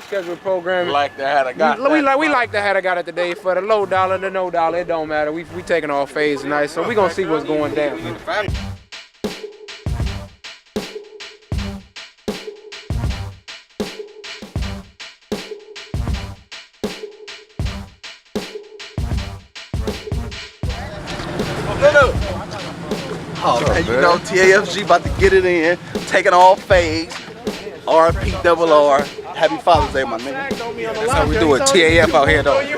regular scheduled programming. Like to have a got. We like to have a got it today for the low dollar, the no dollar. It don't matter. We taking all phase tonight, so we gonna see what's going down. Oh man, you know TAFG about to get it in, taking all phase. RP double R. Happy Father's Day, my nigga. That's how we do it. TAF out here though. Hey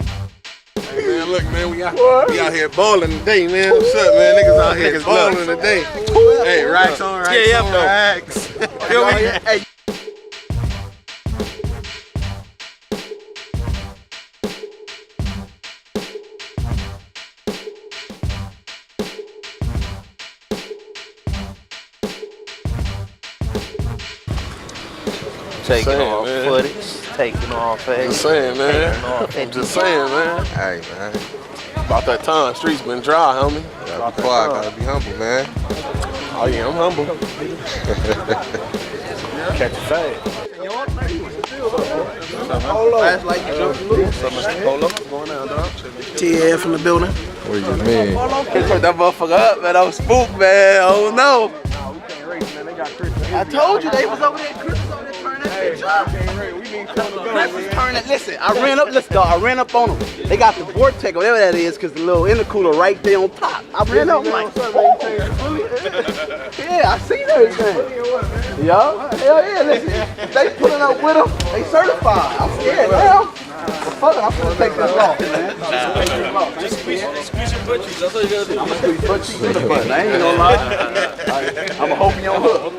man, look man, we out here bowling today, man. What's up, man? Niggas out here bowling today. Hey, racks on racks. TAF on racks. Feel me? Hey. Taking off footage, taking off face. Just saying, man. I'm just saying, man. Hey, man. About that time, streets been dry, homie. Gotta be quiet, gotta be humble, man. Oh yeah, I'm humble. Catch a fade. Flashlight, you jump loose. What's going on, dog? TAF in the building. What do you mean? Can't turn that motherfucker up, man. I was spooked, man. Oh no. I told you they was over there. Chris was over there turning that bitch up. Chris was turning it. Listen, I ran up on them. They got the vortex, whatever that is, because the little intercooler right there on top. I ran up like, oh. Yeah, I seen everything. Yo, hell yeah, listen. They pulling up with them. They certified. I'm scared now. But fuck it, I'm gonna take this off, man. Just squeeze your butt cheeks. That's all you gotta do. I'm gonna squeeze butt cheeks in the butt. I ain't gonna lie. I'm gonna hope you on hook.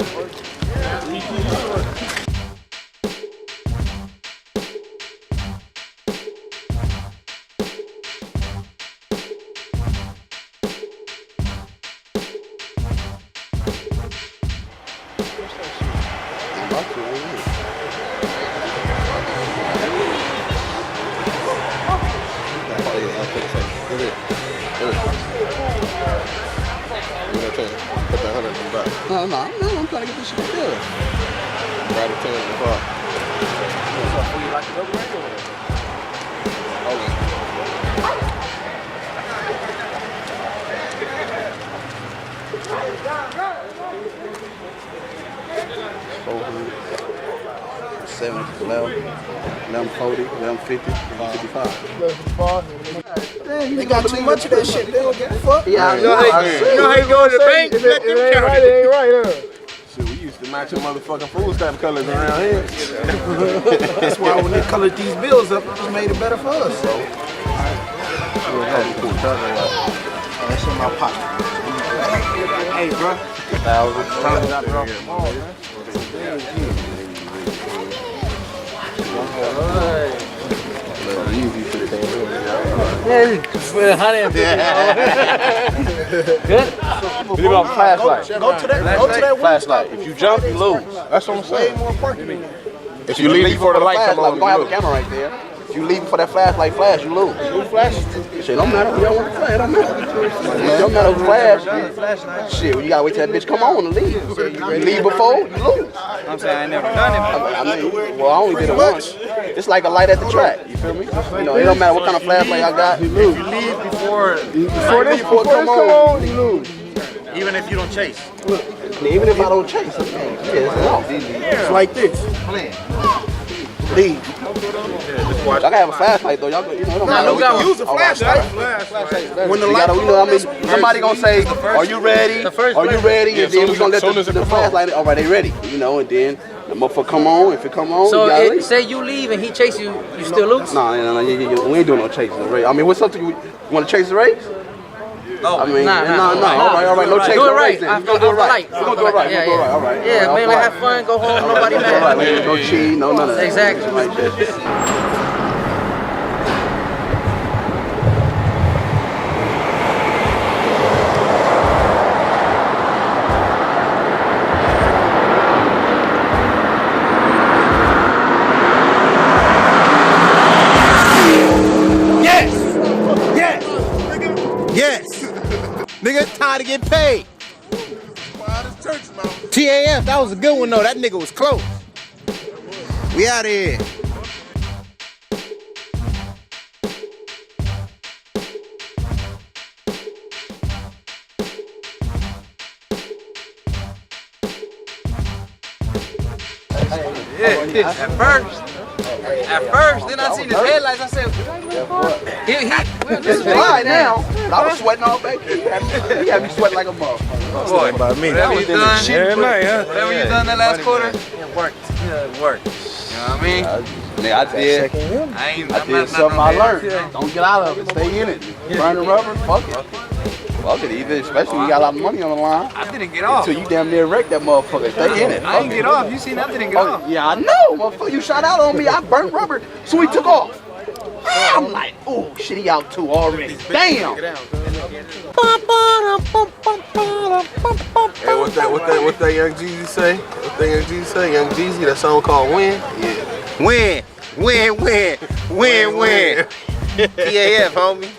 No, I'm trying to get this shit together. Right at 10 o'clock. $7, $11.40, $11.50, $55. They got too much of that shit. They don't give a fuck. Yeah, You know how you go to the bank? Let them count it. It ain't right, huh? Shit, we used to match your motherfucking food stamp colors around here. that's why when they colored these bills up, it just made it better for us. So. That's in my pocket. Hey, bro. Flashlight. Go to that Flashlight. If you jump, you lose. That's what I'm saying. If you leave before the light come on, we're gonna have a camera right there. If you leave before that flashlight flash, you lose. Who flashes? Shit, don't matter. You don't want to flash. Don't matter. It don't matter who flash. Shit, you gotta wait till that bitch come on to leave. You leave before, you lose. I'm saying I ain't never done it. Well, I only did it once. It's like a light at the track. You feel me? You know, it don't matter what kind of flashlight I got. You lose. You leave before Before it come on, you lose. even if you don't chase. Even if I don't chase, it's like this. Leave. I gotta have a flashlight though. Y'all, you know, don't matter. we got use a flashlight. When the light, you know, I mean, somebody gonna say, "Are you ready? Are you ready?" And then we gonna let the flashlight. All right, they ready. You know, and then the motherfucker come on. If it come on, so you gotta leave. say you leave and he chase you, you still lose? No, we ain't doing no chasing the race. I mean, what's something you want to chase the race? Oh, I mean, no. All right, no chasing Do it the right. race. We're gonna do it right. We're gonna do it right. Yeah, All right. Yeah, man, like have fun, go home, nobody mad. No cheating, no none of that. Exactly. Like that. Yes. Nigga, it's time to get paid. TAF, that was a good one though. That nigga was close. We out of here. Yeah. At first, then I seen his headlights. I said, this is fine now. But I was sweating all back. He had me sweating like a motherfucker. Boy, About me. whatever you done, Every night, huh? whatever you done that last quarter, it worked. Yeah, it worked. You know what I mean? Nigga, I did something I learned. Don't get out of it. Stay in it. Burn the rubber. Fuck it. Fuck it. Even especially when you got a lot of money on the line. I didn't get off. Until you damn near wrecked that motherfucker. Stay in it. I didn't get off. You seen I didn't get off. Yeah, I know. Motherfucker, you shot out on me. I burnt rubber. So he took off. I'm like, oh shit, he out too already. Damn. Hey, what that Young Jeezy say? What that Young Jeezy say? Young Jeezy, that song called Win? Yeah. Win. TAF, homie.